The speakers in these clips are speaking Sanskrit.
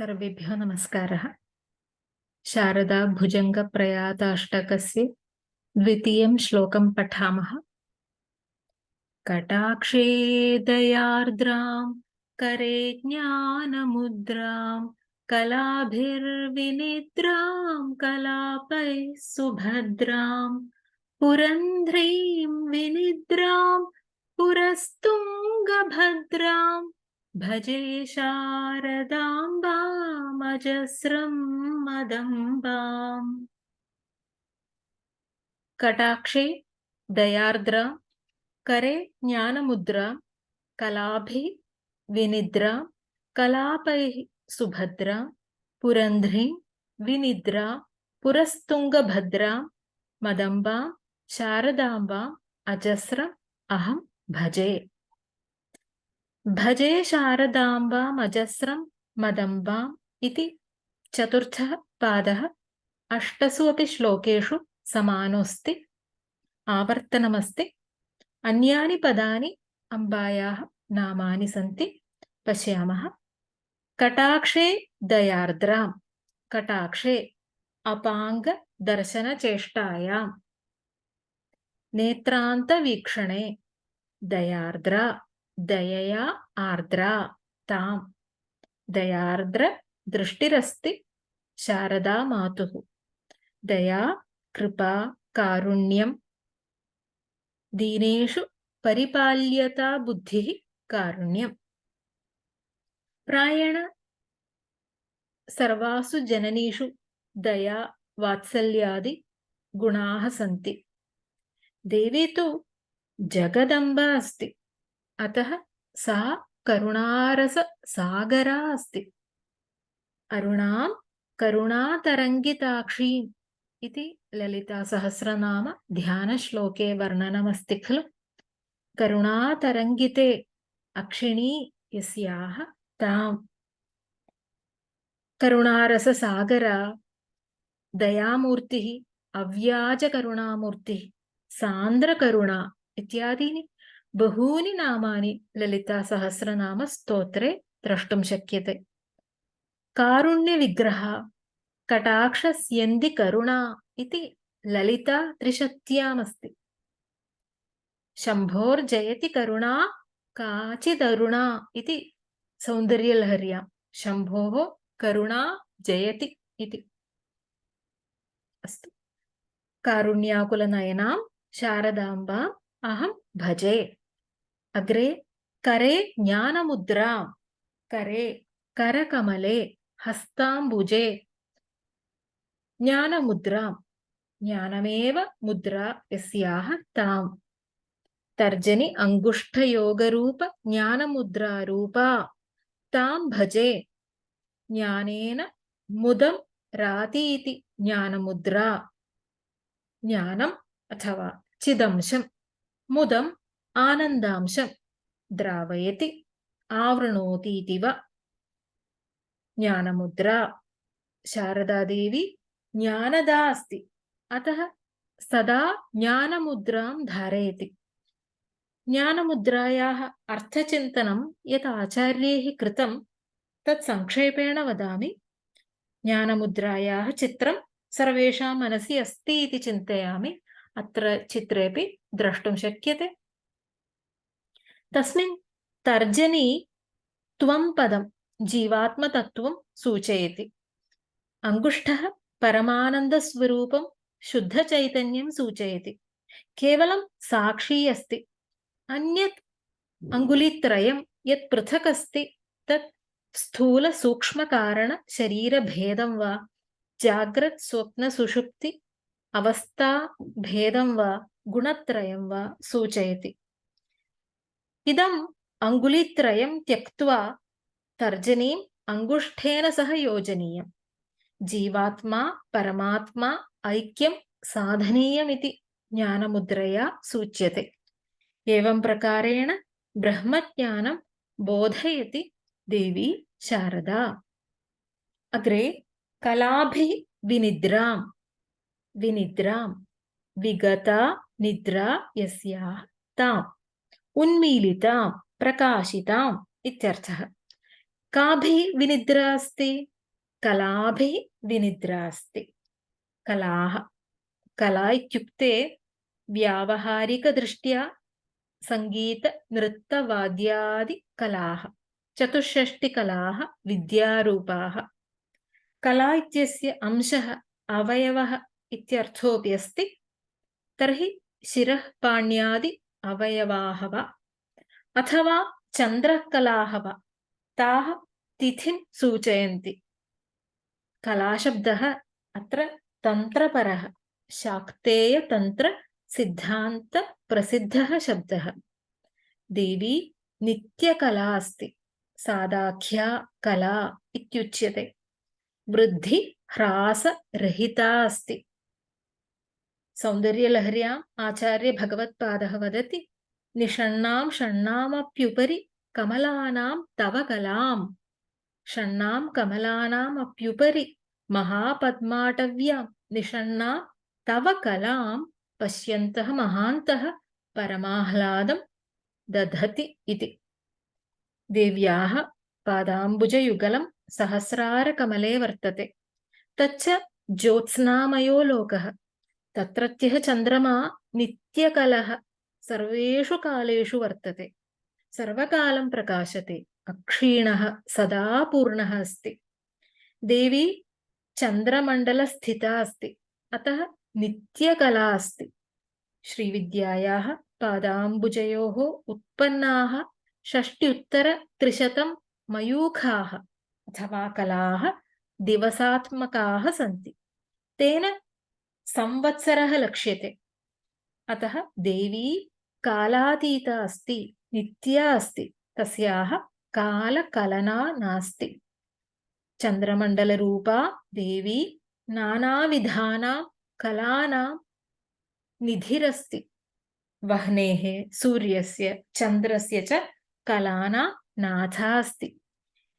सर्वेभ्यो नमस्कारः। शारदा भुजङ्गप्रयाताष्टकस्य द्वितीयं श्लोकं पठामः। कटाक्षे दयार्द्रां करे ज्ञानमुद्रां कलाभिर्विनिद्रां कलापैः सुभद्रां पुरन्ध्रीं विनिद्रां पुरस्तुङ्गभद्रां भजे शारदाम्बामजस्रं मदम्बाम्। कटाक्षे दयार्द्रा करे ज्ञानमुद्रा कलाभि विनिद्रा कलापैः सुभद्रा पुरन्ध्री विनिद्रा पुरस्तुङ्गभद्रा मदम्बा शारदाम्बा अजस्र अहं भजे। भजे शारदाम्बाम् अजस्रं मदम्बाम् इति चतुर्थः पादः अष्टसु अपि श्लोकेषु समानोऽस्ति, आवर्तनमस्ति। अन्यानि पदानि अम्बायाः नामानि सन्ति, पश्यामः। कटाक्षे दयार्द्रां, कटाक्षे अपाङ्गदर्शनचेष्टायां, नेत्रान्तवीक्षणे दयार्द्रा दयया आर्द्रा तां, दयार्द्र दृष्टिरस्ति शारदा मातुः, दया कृपा कारुण्यं दीनेषु परिपाल्यता बुद्धिः कारुण्यम्। प्रायेण सर्वासु जननीषु दया वात्सल्यादि गुणाः सन्ति। देवी तु जगदम्बा अस्ति, अतः सा करुणारससागरा अस्ति। अरुणां करुणातरङ्गिताक्षीम् इति ललितासहस्रनाम ध्यानश्लोके वर्णनमस्ति खलु। करुणातरङ्गिते अक्षिणी यस्याः तां, करुणारससागरा दयामूर्तिः अव्याजकरुणामूर्तिः सान्द्रकरुणा इत्यादीनि बहूनि नामानि ललितासहस्रनाम स्तोत्रे द्रष्टुं शक्यते। कारुण्यविग्रह कटाक्षस्यन्ति करुणा इति ललिता त्रिशत्यामस्ति। शम्भोर्जयति करुणा काचिदरुणा इति सौन्दर्यलहर्यां शम्भोः करुणा जयति इति। अस्तु, कारुण्याकुलनयनां शारदाम्बाम् अहं भजे। अग्रे करे ज्ञानमुद्रां, करे करकमले हस्ताम्बुजे ज्ञानमुद्रां, ज्ञानमेव मुद्रा यस्याः तां, तर्जनि अङ्गुष्ठयोगरूप ज्ञानमुद्रारूपा तां भजे। ज्ञानेन मुदं रातीति ज्ञानमुद्रा, ज्ञानम् अथवा चिदंशं, मुदम् आनन्दांशं द्रावयति आवृणोतीति वा। ज्ञानमुद्रा, शारदादेवी ज्ञानदा अस्ति, अतः सदा ज्ञानमुद्रां धारयति। ज्ञानमुद्रायाः अर्थचिन्तनं यत् आचार्यैः कृतं तत् संक्षेपेण वदामि। ज्ञानमुद्रायाः चित्रं सर्वेषां मनसि अस्ति इति चिन्तयामि, अत्र चित्रेपि द्रष्टुं शक्यते। तस्मिन् तर्जनी त्वं पदं जीवात्मतत्त्वं सूचयति। अङ्गुष्ठः परमानन्दस्वरूपं शुद्धचैतन्यं सूचयति। केवलं साक्षी अस्ति। अन्यत् अङ्गुलित्रयं यत् पृथक् अस्ति तत् स्थूलसूक्ष्मकारणशरीरभेदं वा जाग्रत् स्वप्नसुषुप्ति अवस्थाभेदं वा गुणत्रयं वा सूचयति। इदम् अङ्गुलित्रयं त्यक्त्वा तर्जनीम् अङ्गुष्ठेन सह योजनीयम्। जीवात्मा परमात्मा ऐक्यं साधनीयमिति ज्ञानमुद्रया सूच्यते। एवं प्रकारेण ब्रह्मज्ञानं बोधयति देवी शारदा। अग्रे कलाभिः विनिद्रां, विनिद्रां विगता निद्रा यस्याः ताम्, उन्मीलितां प्रकाशिताम् इत्यर्थः। काभिः विनिद्रा अस्ति? कलाभिः विनिद्रा अस्ति। कलाः, कला इत्युक्ते व्यावहारिकदृष्ट्या सङ्गीत-नृत्तवाद्यादिकलाः, चतुष्षष्टिकलाः विद्यारूपाः। कला इत्यस्य अंशः अवयवः इत्यर्थोऽपि अस्ति। तर्हि शिरः पाण्यादि अवयवाः वा अथवा चन्द्रकलाः वा ताः तिथिं सूचयन्ति। कलाशब्दः अत्र तन्त्रपरः, शाक्तेयतन्त्रसिद्धान्तप्रसिद्धः शब्दः। देवी नित्यकला अस्ति, सादाख्या कला इत्युच्यते। वृद्धिह्रासरहिता अस्ति। सौन्दर्यलहर्याम् आचार्य भगवत्पादः वदति, निषण्णां षण्णामप्युपरि कमलानां तव कलाम्, षण्णां कमलानामप्युपरि महापद्माटव्यां निषण्णां तव कलां पश्यन्तः महान्तः परमाह्लादं दधति इति। देव्याः पादाम्बुजयुगलं सहस्रारकमले वर्तते। तच्च ज्योत्स्नामयो लोकः। तत्रत्यः चन्द्रमा नित्यकलः, सर्वेषु कालेषु वर्तते, सर्वकालं प्रकाशते, अक्षीणः, सदा पूर्णः अस्ति। देवी चन्द्रमण्डलस्थिता अस्ति, अतः नित्यकला अस्ति। श्रीविद्यायाः पादाम्बुजयोः उत्पन्नाः 60-300 मयूखाः अथवा कलाः दिवसात्मकाः सन्ति। तेन संवत्सरः लक्ष्यते। अतः देवी कालातीता अस्ति, नित्या अस्ति, तस्याः कालकलना नास्ति। चन्द्रमण्डलरूपा देवी नानाविधानां कलानां निधिरस्ति। वह्नेः, सूर्यस्य, चन्द्रस्य च कलानां नाथा अस्ति।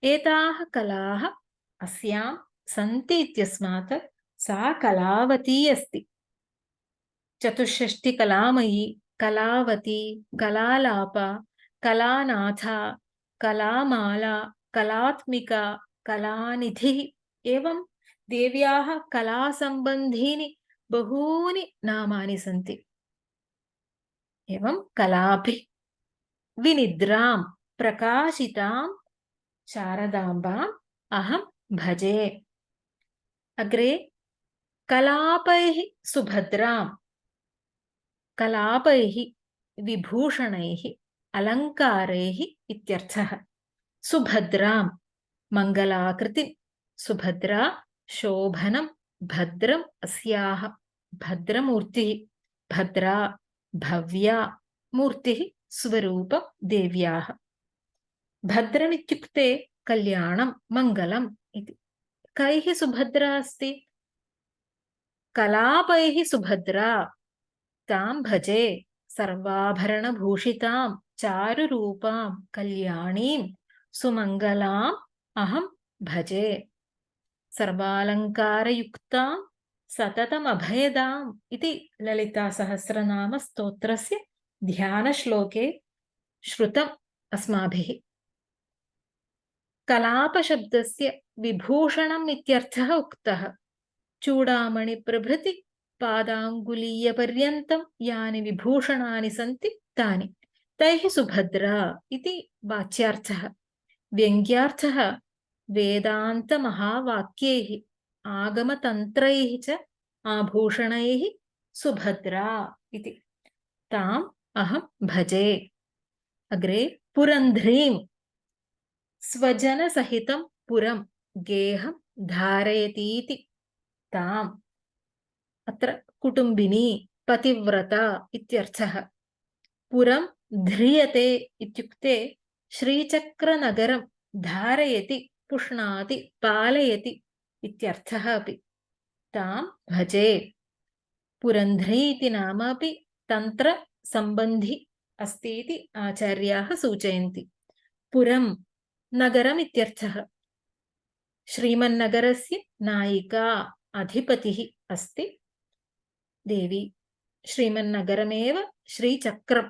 एताः कलाः अस्यां सन्ति इत्यस्मात् सा कलावती अस्ति। चतुष्षष्टिकलामयी, कलावती, कलालापा, कलानाथा, कलामाला, कलात्मिका, कलानिधिः एवं देव्याः कलासम्बन्धीनि बहूनि नामानि सन्ति। एवं कलाभिः विनिद्रां प्रकाशितां शारदाम्बाम् अहं भजे। अग्रे कलापैः सुभद्रां, कलापैः विभूषणैः अलङ्कारैः इत्यर्थः। सुभद्रां मङ्गलाकृतिं, सुभद्रा शोभनं भद्रम् अस्याः, भद्रमूर्तिः, भद्रा भव्या मूर्तिः स्वरूपं देव्याः। भद्रमित्युक्ते कल्याणं, मङ्गलम् इति। कैः सुभद्रा अस्ति? कलापैः सुभद्रा, तां भजे। सर्वाभरणभूषितां, चारुरूपां, कल्याणीं, सुमङ्गलाम् अहं भजे। सर्वालङ्कारयुक्तां, सततमभयदाम् इति ललितासहस्रनाम स्तोत्रस्य ध्यानश्लोके श्रुतम् अस्माभिः। कलापशब्दस्य विभूषणम् इत्यर्थः उक्तः। चूडामणिप्रभृति पादाङ्गुलीयपर्यन्तं यानि विभूषणानि सन्ति तानि, तैः सुभद्रा इति वाच्यार्थः। व्यङ्ग्यार्थः वेदान्तमहावाक्यैः आगमतन्त्रैः च आभूषणैः सुभद्रा इति। ताम् अहं भजे। अग्रे पुरन्ध्रीं, स्वजनसहितं पुरं गेहं धारयतीति। ताम् अत्र कुटुम्बिनी, पतिव्रता इत्यर्थः। पुरं ध्रियते इत्युक्ते श्रीचक्रनगरं धारयति, पुष्णाति, पालयति इत्यर्थः अपि। तां भजे। पुरन्ध्री इति नाम अपि तन्त्रसम्बन्धि अस्ति इति आचार्याः सूचयन्ति। पुरं नगरम् इत्यर्थः। श्रीमन्नगरस्य नायिका, अधिपतिः अस्ति देवी। श्रीमन्नगरमेव श्रीचक्रं,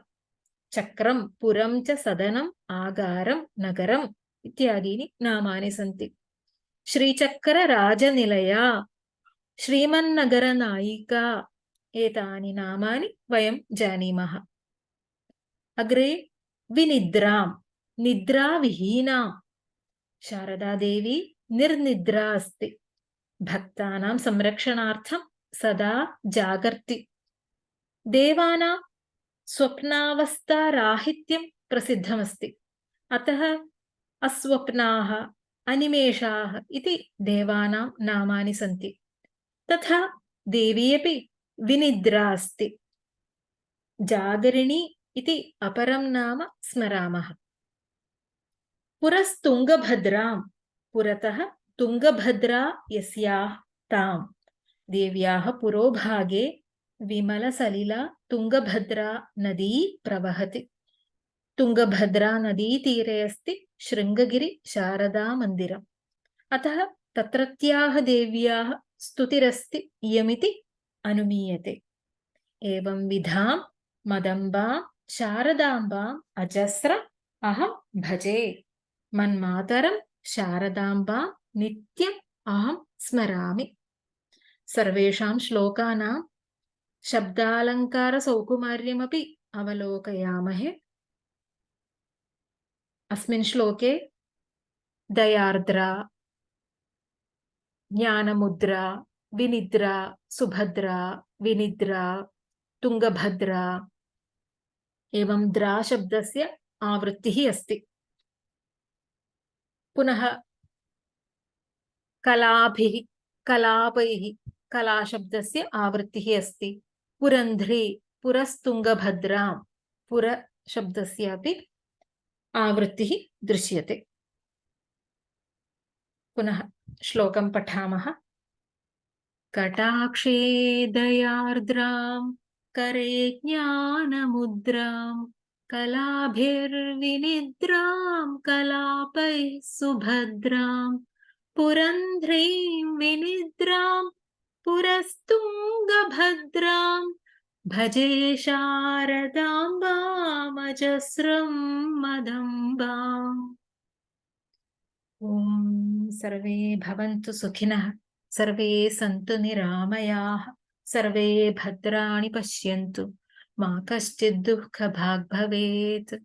चक्रं पुरं च सदनम् आगारं नगरम् इत्यादीनि नामानि सन्ति। श्रीचक्रराजनिलया, श्रीमन्नगरनायिका, एतानि नामानि वयं जानीमः। अग्रे विनिद्रां, निद्राविहीना। शारदा देवी निर्निद्रा अस्ति, भक्तानां संरक्षणार्थं सदा जागर्ति। देवानां स्वप्नावस्थाराहित्यं प्रसिद्धमस्ति, अतः अस्वप्नाः, अनिमेषाः इति देवानां नामानि सन्ति। तथा देवी अपि विनिद्रा अस्ति। जागरिणी इति अपरं नाम स्मरामः। पुरस्तुङ्गभद्रां, पुरतः तुङ्गभद्रा यस्याः तां, देव्याः पुरोभागे विमलसलिला तुङ्गभद्रा नदी प्रवहति। तुङ्गभद्रा नदीतीरे अस्ति शृङ्गगिरि शारदामन्दिरम्, अतः तत्रत्याः देव्याः स्तुतिरस्ति इयमिति अनुमीयते। एवं विधां मदम्बां शारदाम्बाम् अजस्र अहं भजे। मन्मातरं शारदाम्बां नित्यम् अहं स्मरामि। सर्वेषां श्लोकानां शब्दालङ्कारसौकुमार्यमपि अवलोकयामहे। अस्मिन् श्लोके दयार्द्रा, ज्ञानमुद्रा, विनिद्रा, सुभद्रा, विनिद्रा, तुङ्गभद्रा एवं द्रा शब्दस्य आवृत्तिः अस्ति। पुनः कलाभिः, कलापैः, कलाशब्दस्य आवृत्तिः अस्ति। पुरन्ध्री, पुरस्तुङ्गभद्रां, पुरशब्दस्यापि आवृत्तिः दृश्यते। पुनः श्लोकं पठामः। कटाक्षे दयार्द्रां, करे ज्ञानमुद्रां, कलाभिर्विनिद्रां, कलापैः सुभद्रां, पुरन्ध्रीं विनिद्रां, पुरस्तुङ्गभद्रां, भजे शारदाम्बामजस्रं मदम्बाम्। ॐ सर्वे भवन्तु सुखिनः, सर्वे सन्तु निरामयाः, सर्वे भद्राणि पश्यन्तु, मा कश्चित् दुःखभाग् भवेत्।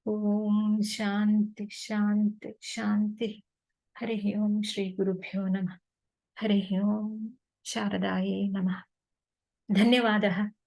ॐ शान्ति शान्ति शान्तिः। हरिः ओं श्रीगुरुभ्यो नमः। हरिः ओं शारदायै नमः। धन्यवादः।